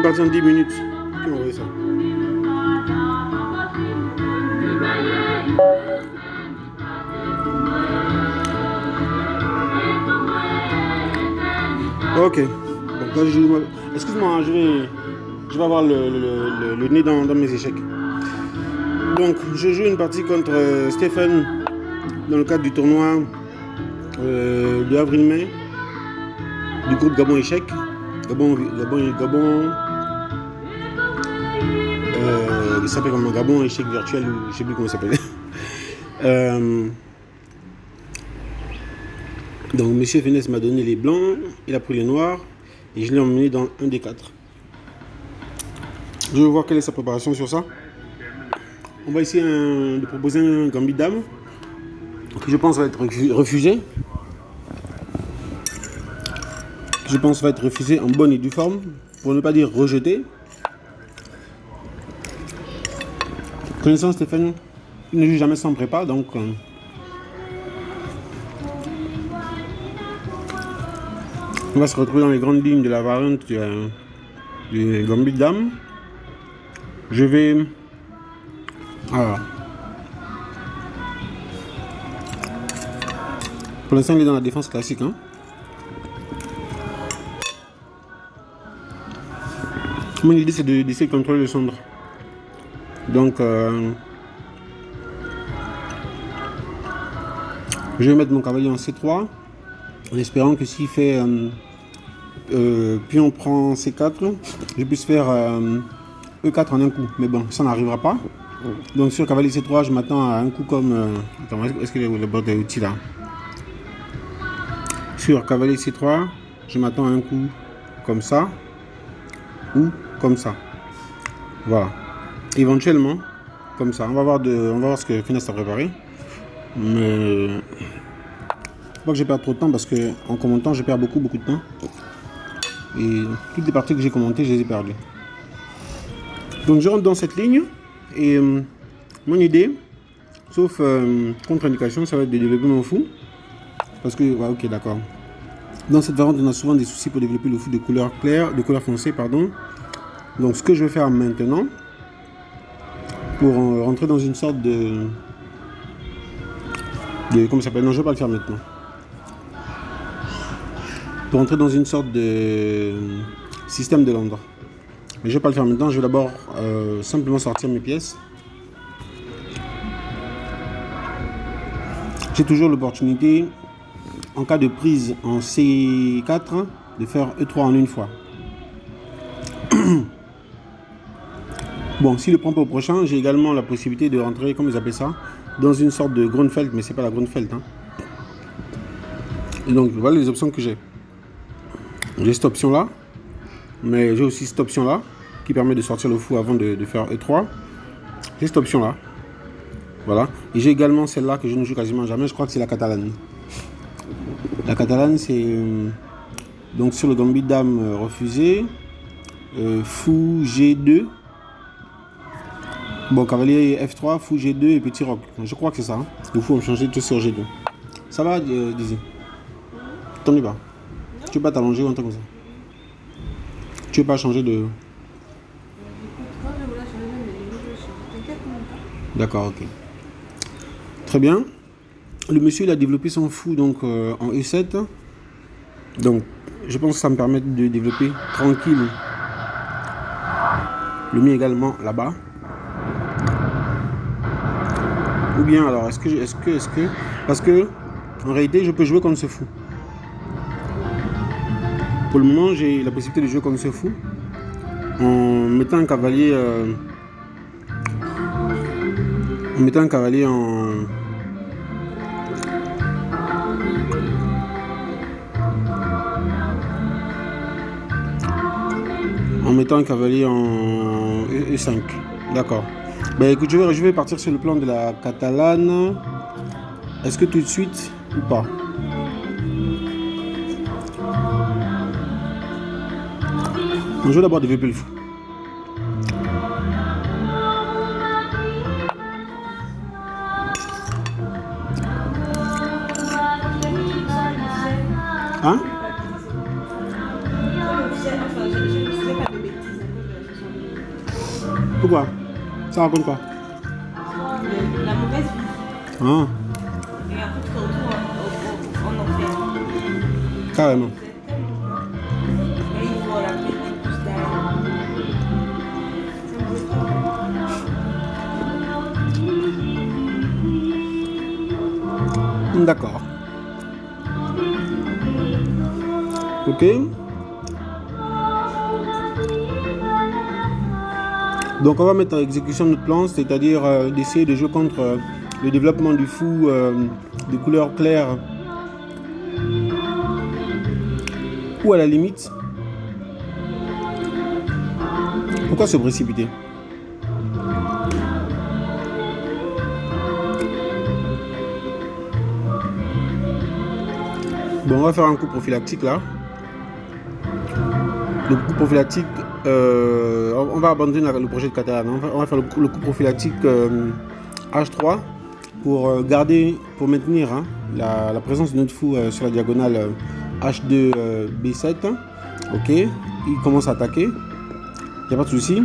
une partie en 10 minutes. Qui m'a envoyé ça? Ok. Donc là, excuse-moi, je vais avoir le nez dans mes échecs. Donc, je joue une partie contre Stéphane dans le cadre du tournoi de avril-mai du groupe Gabon Échec. Il s'appelle comme Gabon Échec Virtuel, ou je ne sais plus comment il s'appelle. Donc, monsieur Fenès m'a donné les blancs, il a pris les noirs et je l'ai emmené dans un des 4. Je vais voir quelle est sa préparation sur ça. On va essayer de proposer un gambit dame qui je pense va être refusé. Je pense va être refusé en bonne et due forme, pour ne pas dire rejeté. Connaissant Stéphane, il ne joue jamais sans prépa, donc on va se retrouver dans les grandes lignes de la variante du gambit dame. Je vais... Alors, pour l'instant, il est dans la défense classique. Hein. Mon idée, c'est d'essayer de contrôler le centre. Donc, je vais mettre mon cavalier en C3, en espérant que s'il fait puis on prend C4, je puisse faire E4 en un coup. Mais bon, ça n'arrivera pas. Donc sur cavalier C3, je m'attends à un coup comme... Attends, est-ce que le bord est outil là? Sur cavalier C3, je m'attends à un coup comme ça ou comme ça. Voilà. Éventuellement, comme ça. On va voir ce que Finesse a préparé. Mais faut pas que je perde trop de temps parce que en commentant, je perds beaucoup de temps. Et toutes les parties que j'ai commentées, je les ai perdues. Donc je rentre dans cette ligne. Et mon idée, sauf contre-indication, ça va être de développer mon fou. Parce que, ouais, ok, d'accord. Dans cette variante, on a souvent des soucis pour développer le fou de couleur claire, de couleur foncée, pardon. Donc ce que je vais faire maintenant, pour rentrer dans une sorte de comment ça s'appelle? Non, je ne vais pas le faire maintenant. Pour entrer dans une sorte de système de Londres. Mais je ne vais pas le faire maintenant, je vais d'abord simplement sortir mes pièces. J'ai toujours l'opportunité, en cas de prise en C4, de faire E3 en une fois. Bon, s'il ne le prend pas au prochain, j'ai également la possibilité de rentrer, comme ils appellent ça, dans une sorte de Grunfeld, mais c'est pas la Grunfeld. Hein. Et donc, voilà les options que j'ai. J'ai cette option-là, mais j'ai aussi cette option-là, qui permet de sortir le fou avant de faire E3. J'ai cette option-là. Voilà. Et j'ai également celle-là que je ne joue quasiment jamais, je crois que c'est la catalane. La catalane, c'est donc sur le gambit dame refusé, fou G2. Bon, cavalier F3, fou G2 et petit roc. Je crois que c'est ça. Hein. Il faut changer tout sur G2. Ça va, Dizzy? T'en es pas? Tu veux pas t'allonger ou un truc comme ça? Tu veux pas changer de... D'accord, ok. Très bien. Le monsieur, il a développé son fou donc en E7. Donc, je pense que ça me permet de développer tranquille le mien également là-bas. Ou bien alors, est-ce que... Parce que, en réalité, je peux jouer comme ce fou. Pour le moment, j'ai la possibilité de jouer comme ce fou. En mettant un cavalier... en mettant un cavalier en... En mettant un cavalier en E5. D'accord. Ben écoute, je vais partir sur le plan de la catalane. Est-ce que tout de suite ou pas? Je vais d'abord développer le fou. Hein? Pourquoi? Ça raconte quoi? La mauvaise vie. Ah, Et après, tu te retrouves en enfer. carrément. Mais il faut la paix plus derrière. D'accord. Ok. Donc on va mettre en exécution notre plan, c'est-à-dire d'essayer de jouer contre le développement du fou de couleur claire ou à la limite. Pourquoi se précipiter? Bon, on va faire un coup prophylactique là. Le coup prophylactique, on va abandonner le projet de Catalan. On va faire le coup prophylactique H3 pour garder, pour maintenir la présence de notre fou sur la diagonale H2 B7. Ok, il commence à attaquer. Il n'y a pas de souci.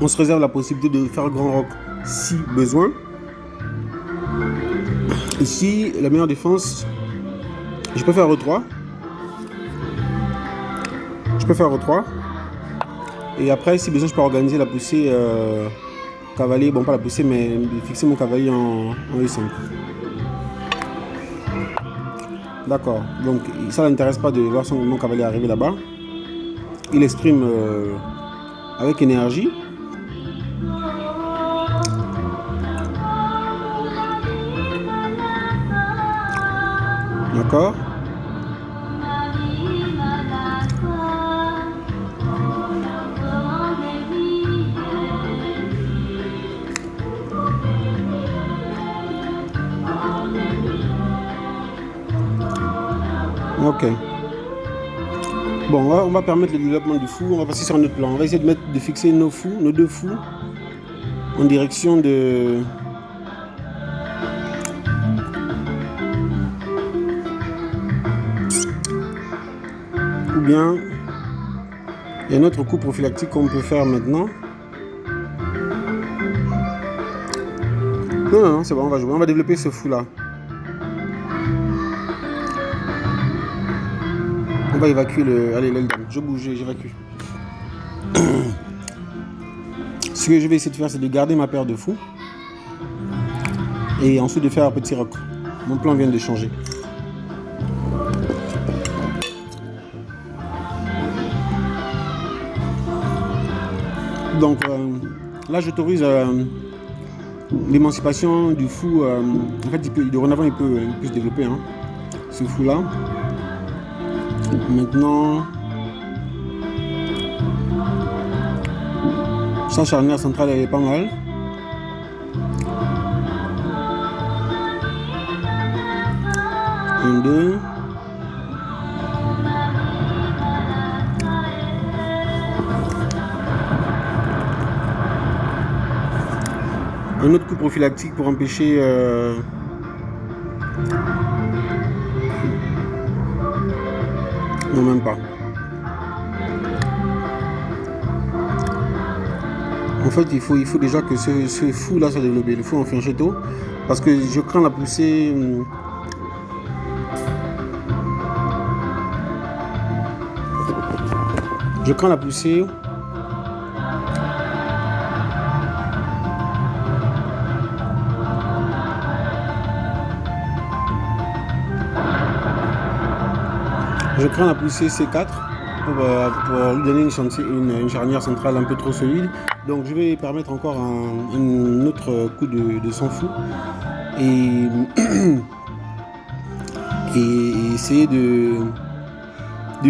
On se réserve la possibilité de faire grand roc si besoin. Ici, la meilleure défense, je peux faire E3. Je peux faire E3. Et après, si besoin, je peux organiser la poussée cavalier. Bon, pas la poussée, mais fixer mon cavalier en E5. D'accord. Donc, ça n'intéresse pas de voir mon cavalier arriver là-bas. Il exprime avec énergie. D'accord. Ok. Bon, on va permettre le développement du fou. On va passer sur un autre plan. On va essayer de fixer nos fous, nos deux fous, en direction de... Ou bien, il y a un autre coup prophylactique qu'on peut faire maintenant. Non, non, non, c'est bon, on va jouer. On va développer ce fou-là. On va évacuer le... Allez, l'aile dame. Je bouge, j'évacue. Ce que je vais essayer de faire, c'est de garder ma paire de fous. Et ensuite de faire un petit roc. Mon plan vient de changer. Donc là, j'autorise l'émancipation du fou. En fait, dorénavant, il peut se développer, hein, ce fou-là. Maintenant, sa charnière centrale, elle est pas mal. Un, deux. Un autre coup prophylactique pour empêcher non, même pas. En fait, il faut déjà que ce fou là soit développé, le fou en fianchetto, parce que je crains la poussée. Je crains la poussée. Je crains la poussée C4 pour lui donner une charnière centrale un peu trop solide. Donc je vais permettre encore un autre coup de son fou et essayer de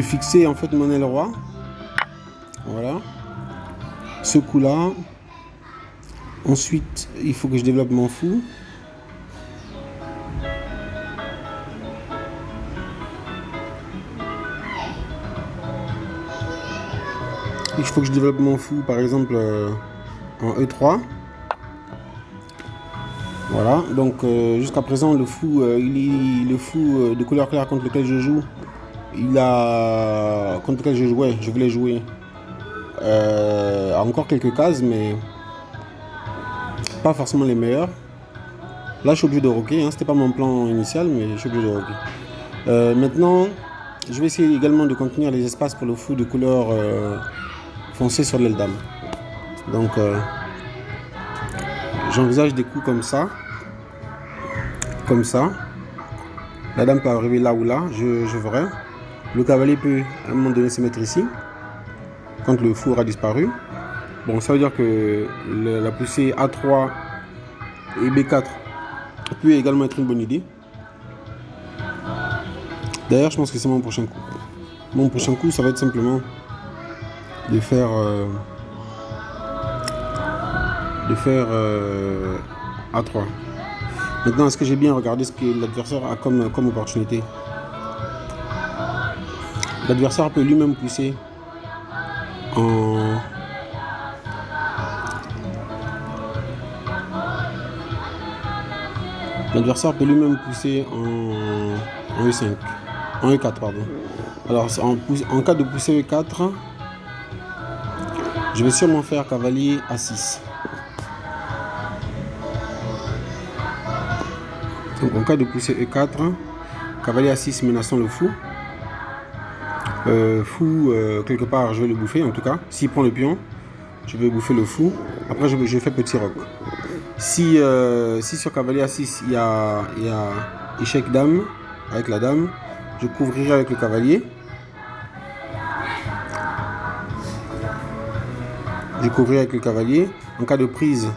fixer en fait mon aile roi. Voilà. Ce coup-là. Ensuite, il faut que je développe mon fou. Il faut que je développe mon fou par exemple en E3. Voilà, donc jusqu'à présent le fou, le fou de couleur claire contre lequel je joue, contre lequel je voulais jouer, Encore quelques cases, mais pas forcément les meilleures. Là, je suis obligé de roquer. C'était pas mon plan initial, mais je suis obligé de roquer. Maintenant, je vais essayer également de contenir les espaces pour le fou de couleur foncée sur l'aile dame. Donc, j'envisage des coups comme ça. Comme ça. La dame peut arriver là ou là, je verrai. Le cavalier peut à un moment donné se mettre ici, quand le fou aura disparu. Bon, ça veut dire que la poussée A3 et B4 peut également être une bonne idée. D'ailleurs, je pense que c'est mon prochain coup. Mon prochain coup, ça va être simplement de faire A3. Maintenant, est-ce que j'ai bien regardé ce que l'adversaire a comme opportunité? L'adversaire peut lui-même pousser en... L'adversaire peut lui-même pousser en E5. En E4, pardon. Alors, en cas de poussée E4, je vais sûrement faire cavalier A6. Donc, en cas de poussée E4, cavalier A6 menaçant le fou. Quelque part, je vais le bouffer. En tout cas, s'il prend le pion, je vais bouffer le fou. Après, je fais petit roc. Si sur cavalier A6, il y a échec dame, avec la dame, je couvrirai avec le cavalier. Je couvrirai avec le cavalier. En cas de prise,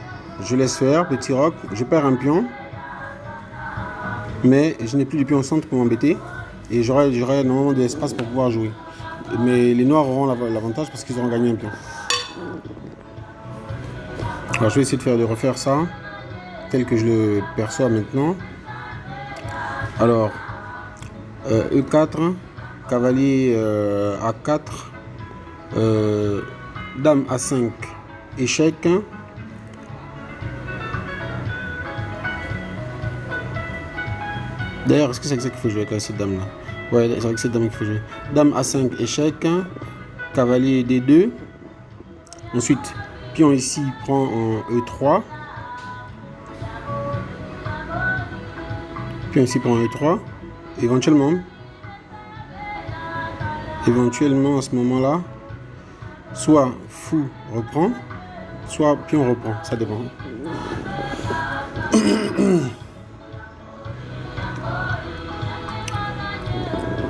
je laisse faire, petit roc. Je perds un pion. Mais je n'ai plus de pion au centre pour m'embêter. Et j'aurai normalement de l'espace pour pouvoir jouer. Mais les noirs auront l'avantage parce qu'ils auront gagné un pion. Alors je vais essayer de refaire ça tel que je le perçois maintenant. Alors E4, cavalier A4, dame A5, échec. D'ailleurs, est-ce que c'est ça qu'il faut jouer avec cette dame là? Ouais, c'est avec cette dame qu'il faut jouer. Dame A5, échec. Cavalier D2. Ensuite, pion ici prend en E3. Pion ici prend en E3. Éventuellement, à ce moment-là, soit fou reprend, soit pion reprend. Ça dépend.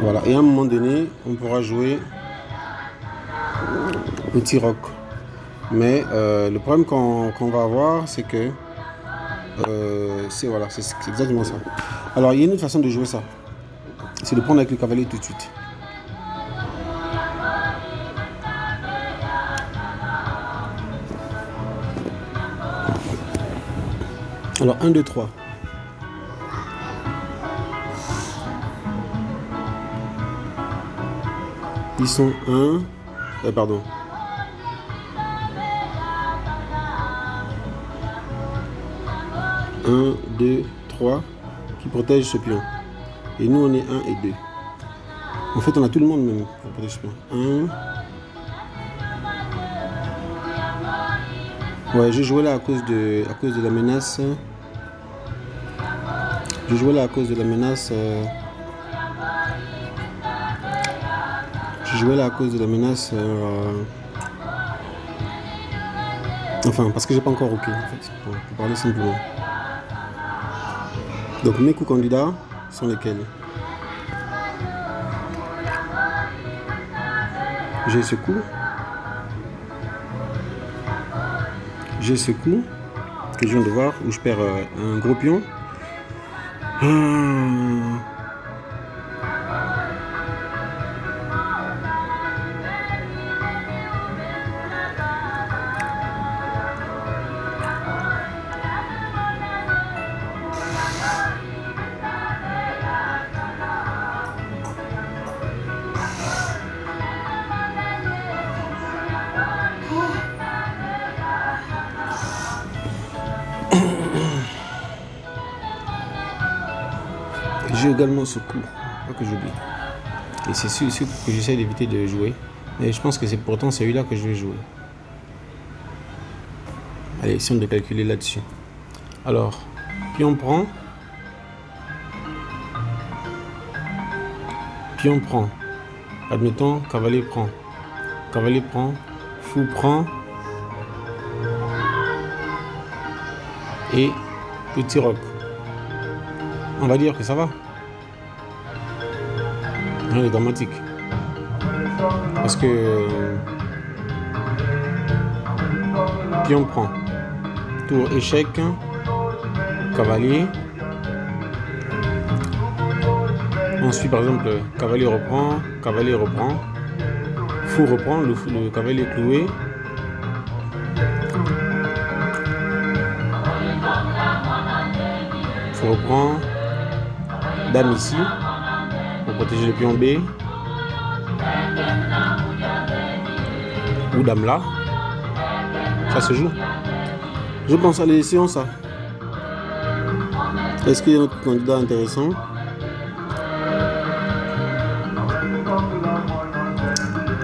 Voilà, et à un moment donné, on pourra jouer petit roc. Mais le problème qu'on va avoir, c'est que c'est exactement ça. Alors, il y a une autre façon de jouer ça. C'est de prendre avec le cavalier tout de suite. Alors, 1, 2, 3. Ils sont 1, 2, 3 qui protègent ce pion. Et nous, on est 1 et 2. En fait, on a tout le monde même pour protéger ce pion. 1. Ouais, je jouais là à cause de la menace. Je jouais là à cause de la menace. Enfin, parce que j'ai pas encore roqué, en fait, pour parler simplement. Donc, mes coups candidats sont lesquels? J'ai ce coup. J'ai ce coup que je viens de voir où je perds un gros pion. J'ai également ce coup, pas que j'oublie. Et c'est ce que j'essaie d'éviter de jouer. Et je pense que c'est pourtant celui-là que je vais jouer. Allez, essayons de calculer là-dessus. Alors, pion prend. Pion prend. Admettons, cavalier prend. Cavalier prend. Fou prend. Et petit roc. On va dire que ça va. Rien de dramatique. Parce que pion prend. Tour échec. Cavalier. Ensuite, par exemple, cavalier reprend. Cavalier reprend. Fou reprend. Le cavalier cloué. Fou reprend. Dame ici. Pour protéger le pion B. Ou dame là. Ça se joue. Je pense, allez, essayons ça. Est-ce qu'il y a un autre candidat intéressant?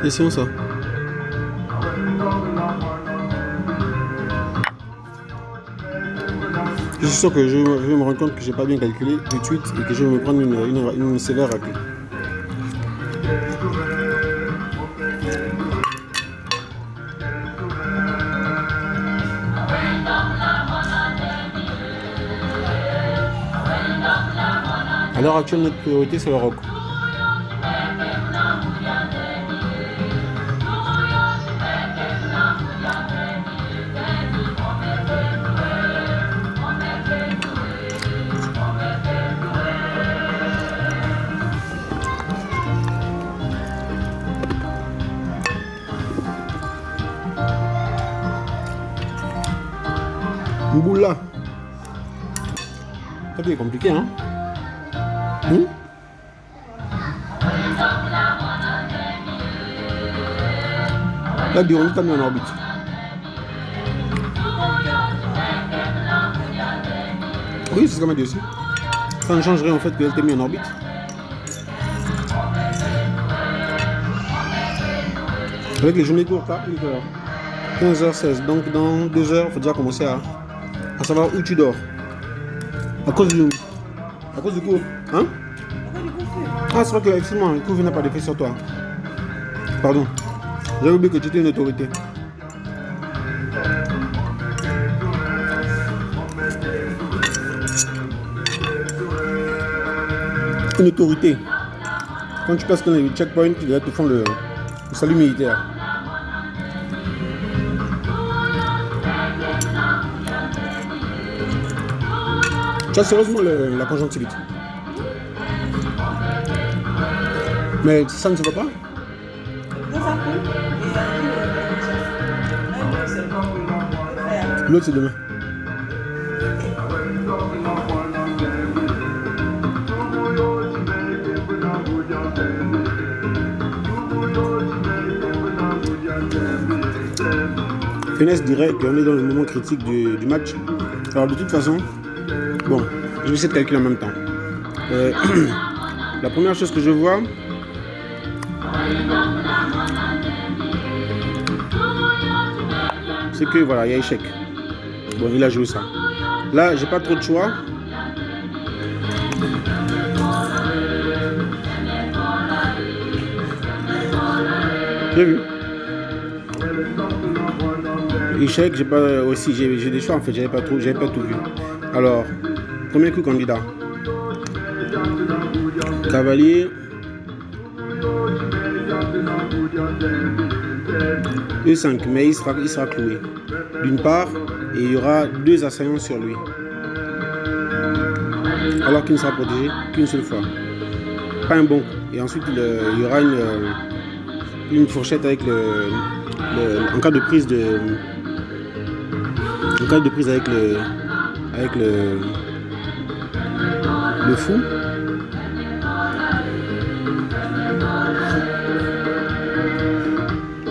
Essayons ça. Je suis sûr que je vais me rendre compte que j'ai pas bien calculé tout de suite et que je vais me prendre une sévère raclée. À l'heure actuelle, notre priorité, c'est le roc. Mboula. Ça c'est compliqué, hein? Là, Burundi t'a mis en orbite. Oui, c'est ce qu'on m'a dit aussi. Ça ne changerait en fait qu'elle t'ait mis en orbite. Avec les journées courtes, là, 15h16. Donc dans 2 heures, il faut déjà commencer à savoir où tu dors. À cause du cours. Hein? Ah, c'est vrai que effectivement, le cours n'a pas d'effet sur toi. Pardon. J'avais oublié que tu étais une autorité. Une autorité. Quand tu passes dans les checkpoints, ils te font le salut militaire. Tu as sérieusement la conjonctivite. Mais ça ne se voit pas. L'autre c'est demain. Finesse dirait qu'on est dans le moment critique du match. Alors de toute façon, bon, je vais essayer de calculer en même temps. La première chose que je vois, c'est que voilà, il y a échec. Bon, il a joué ça. Là, j'ai pas trop de choix. J'ai vu. Échec, j'ai pas aussi, j'ai des choix en fait, j'avais pas tout vu. Alors, premier coup candidat. Cavalier. E5, mais il sera cloué. D'une part, et il y aura 2 assaillants sur lui. Alors qu'il ne sera protégé qu'une seule fois. Pas un bon coup. Et ensuite, il y aura une fourchette avec en cas de prise avec le fou.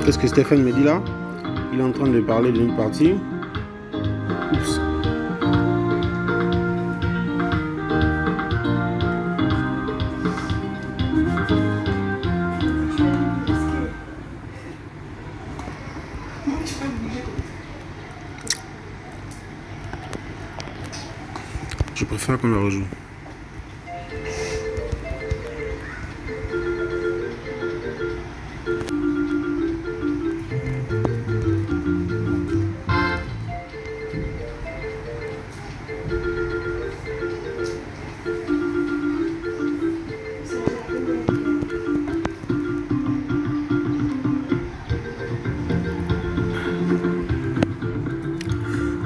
Qu'est-ce que Stéphane me dit là? Il est en train de parler d'une partie. Oups. Je préfère qu'on la rejoue.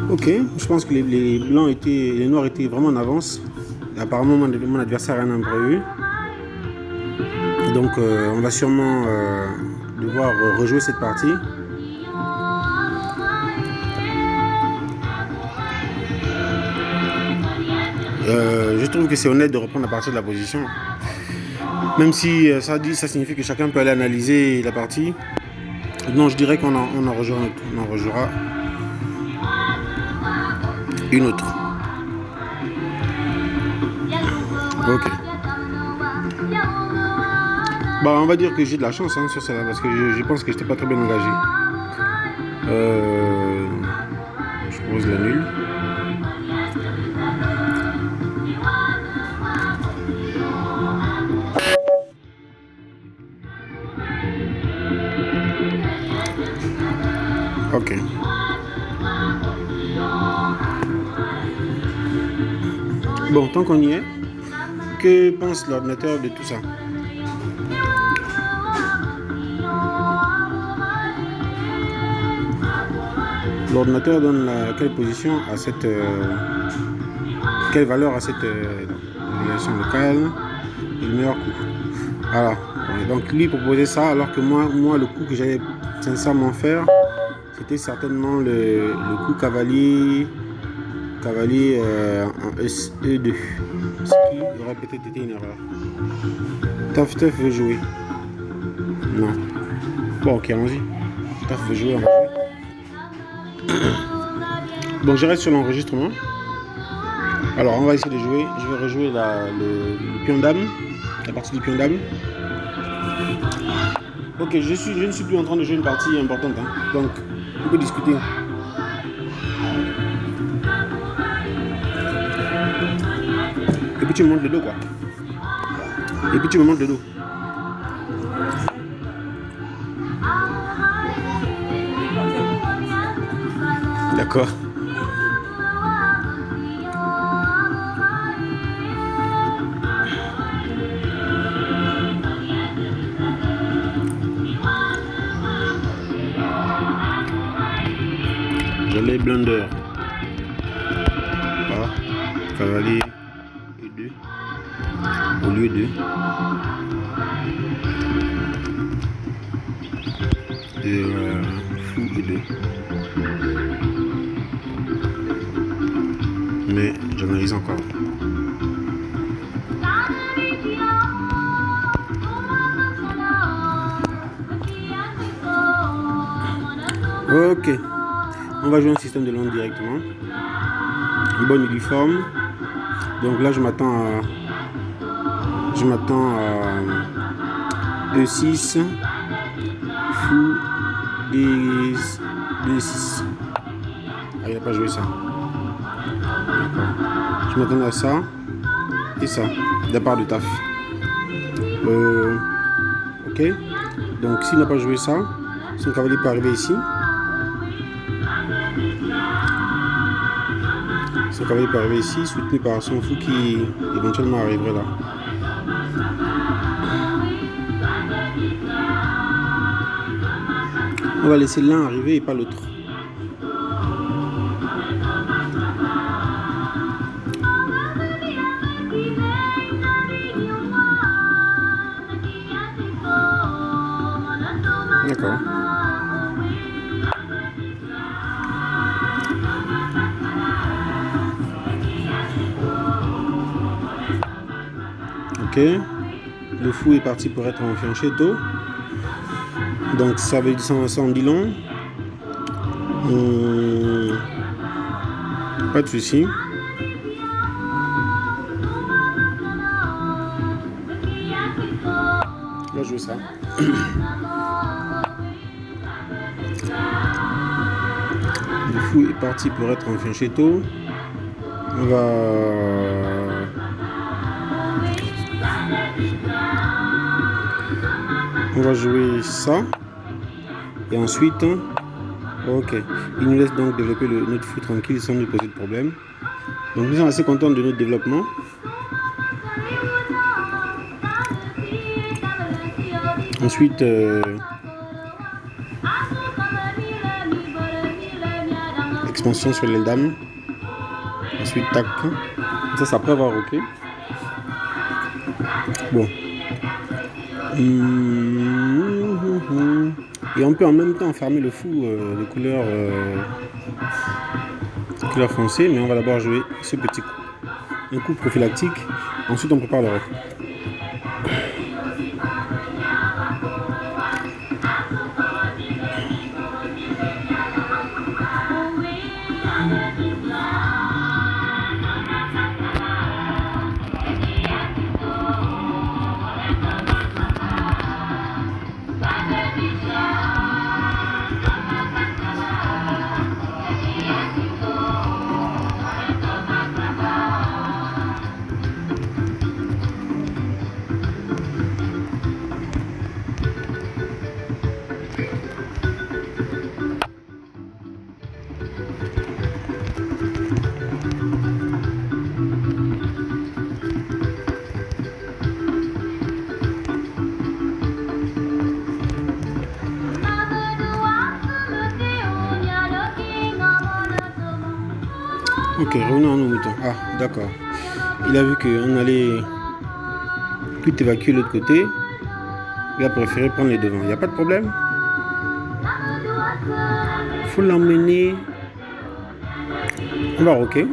Ok, je pense que les blancs étaient, les noirs étaient vraiment en avance. Apparemment, mon adversaire a un imprévu. Donc, on va sûrement devoir rejouer cette partie. Je trouve que c'est honnête de reprendre à partir de la position. Même si ça signifie que chacun peut aller analyser la partie. Non, je dirais qu'on en rejouera une autre. Ok. Bah, on va dire que j'ai de la chance sur celle-là parce que je pense que je n'étais pas très bien engagé. Je propose la nulle. Ok. Bon, tant qu'on y est, que pense l'ordinateur de tout ça? L'ordinateur donne quelle position à cette... quelle valeur à cette navigation locale et le meilleur coup. Alors, donc lui proposait ça, alors que moi le coup que j'allais sincèrement faire, c'était certainement le coup cavalier en E2. Ce qui aurait peut-être été une erreur. Taf veut jouer. Non. Bon, ok, allons-y. Taf veut jouer, on va jouer. Bon, je reste sur l'enregistrement. Alors, on va essayer de jouer. Je vais rejouer le pion dame. La partie du pion dame. Ok, je ne suis plus en train de jouer une partie importante. Donc, on peut discuter. Et puis tu me montres le dos, quoi. Et puis tu me montres le dos. D'accord. Je l'ai blunder. Voilà. Cavalier E2. Au lieu de fou E2. Mais j'analyse encore. Ok. On va jouer un système de langue directement. Bonne uniforme. Donc là je m'attends à E6 fou D6. Ah, il n'a pas joué ça. Je m'attends à ça et ça de la part de Taf. Ok. Donc s'il n'a pas joué ça, son cavalier peut arriver ici. Son cavalier peut arriver ici, soutenu par son fou qui éventuellement arriverait là. On va laisser l'un arriver et pas l'autre. D'accord. Ok. Le fou est parti pour être en fianchetto. Donc ça veut dire ça en dit long. Pas de souci. Là je joue ça. Le fou est parti pour être en fianchetto. On va jouer ça. Et ensuite, ok. Il nous laisse donc développer notre fou tranquille sans nous poser de problème. Donc nous sommes assez contents de notre développement. Ensuite, expansion sur les dames. Ensuite, tac. Ça, c'est après avoir ok. Bon. Et on peut en même temps farmer le fou de couleur foncée, mais on va d'abord jouer ce petit coup. Un coup prophylactique. Ensuite, on prépare le roc. Ok, revenons à nos moutons. Ah, d'accord. Il a vu qu'on allait tout évacuer de l'autre côté. Il a préféré prendre les devants. Il n'y a pas de problème. Il faut l'emmener. On va roquer.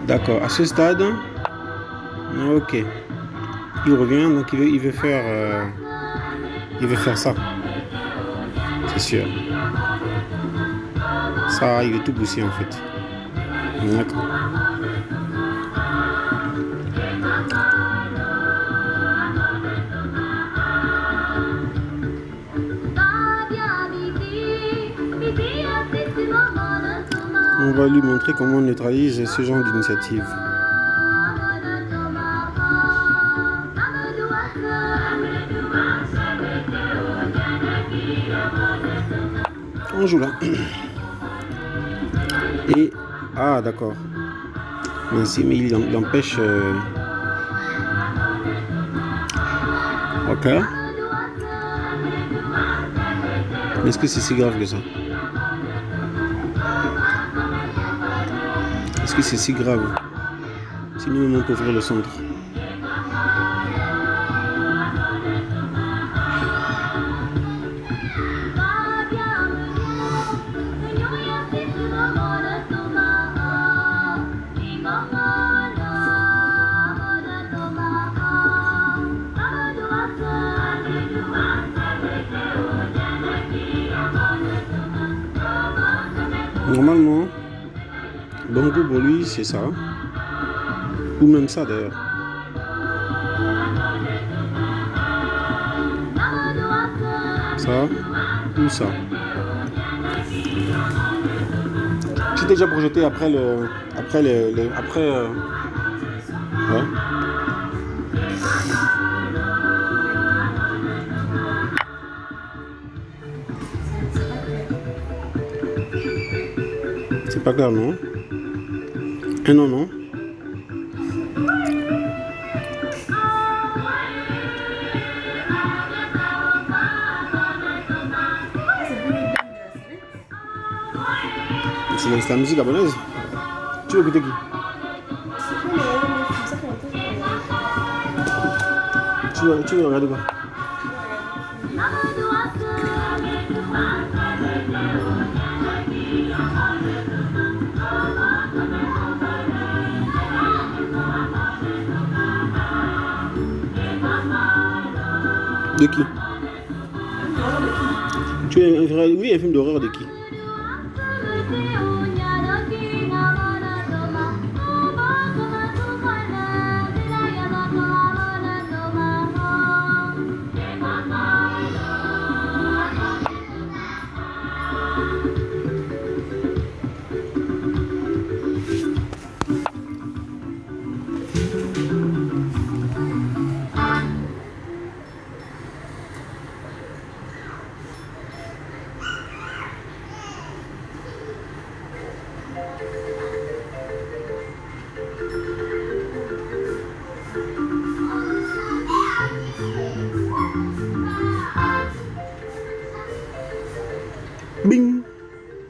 D'accord, à ce stade. Ok. Il revient, donc il veut faire ça. C'est sûr. Ça, il veut tout pousser en fait. D'accord. On va lui montrer comment on neutralise ce genre d'initiative. On joue là. Et... Ah, d'accord. Merci, mais il empêche... Ok. Mais est-ce que c'est si grave que ça? Est-ce que c'est si grave si nous-mêmes on peut ouvrir le centre? Normalement, bon goût pour lui, c'est ça. Ou même ça d'ailleurs. Ça ou ça. J'étais déjà projeté après ouais. C'est pas clair, non? Non, non. C'est la musique gabonaise. Tu veux écouter qui? Tu veux regarder quoi? De qui? Oui, un film d'horreur de qui?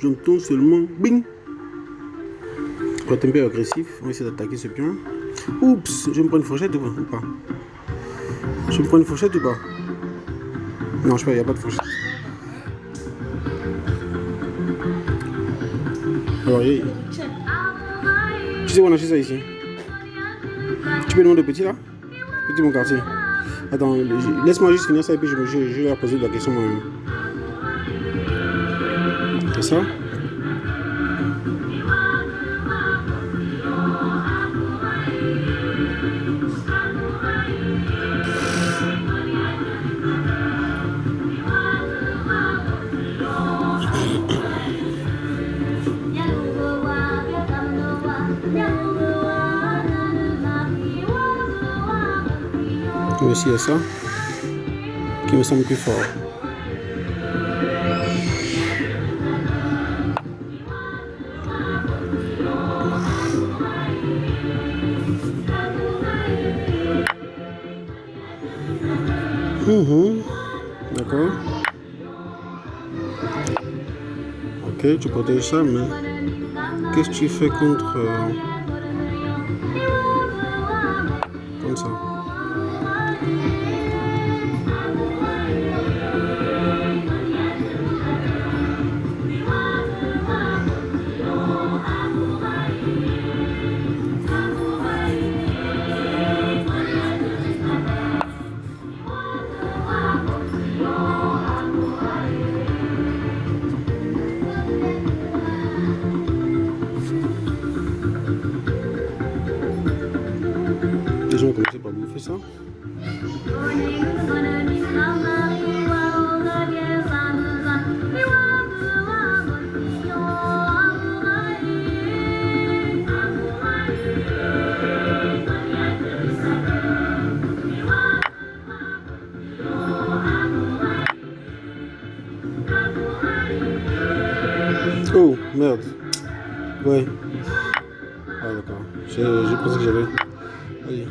j'entends seulement bing. Pour être un peu agressif, on va essayer d'attaquer ce pion. Oups, je me prends une fourchette ou pas? Je me prends une fourchette ou pas? Non, je sais pas, il n'y a pas de fourchette. Alors, tu sais où on achète ça ici? Tu peux demander au petit là? Petit mon quartier. Attends, laisse-moi juste finir ça et puis je vais leur poser la question moi-même. C'est ça? Mais aussi il y a ça qui me semble plus fort. D'accord. Ok, tu protèges ça, mais qu'est-ce que tu fais contre... comme ça. Les gens ont commencé par bouffer ça. Oh merde. Ouais. Ah d'accord. J'ai pensé que j'avais. Allez.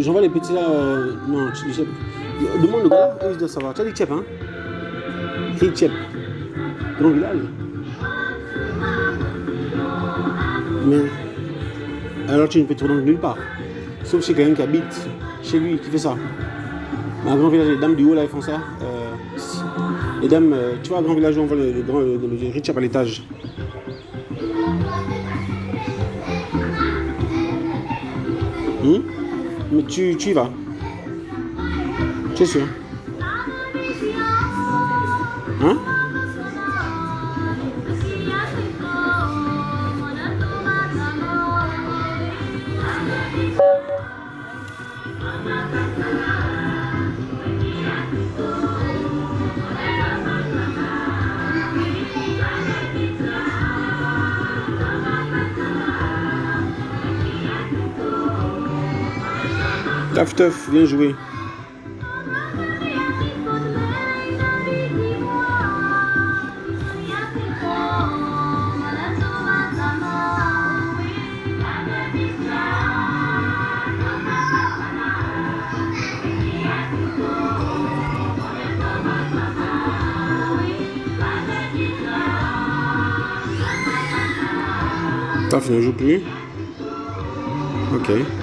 J'envoie les petits là. Non, tu sais. Demande le gars, il doit savoir. Tu as dit Tchep, hein? C'est Tchep. Grand village. Mais. Alors tu ne peux te rendre nulle part. Sauf chez quelqu'un qui habite chez lui, qui fait ça. Mais à Grand Village, les dames du haut là, ils font ça. Les dames, tu vois, à Grand Village, on voit le Richard à l'étage. Mais tu y vas. C'est sûr. Hein? Taf teuf, bien joué. Taf ne joue plus. Ok.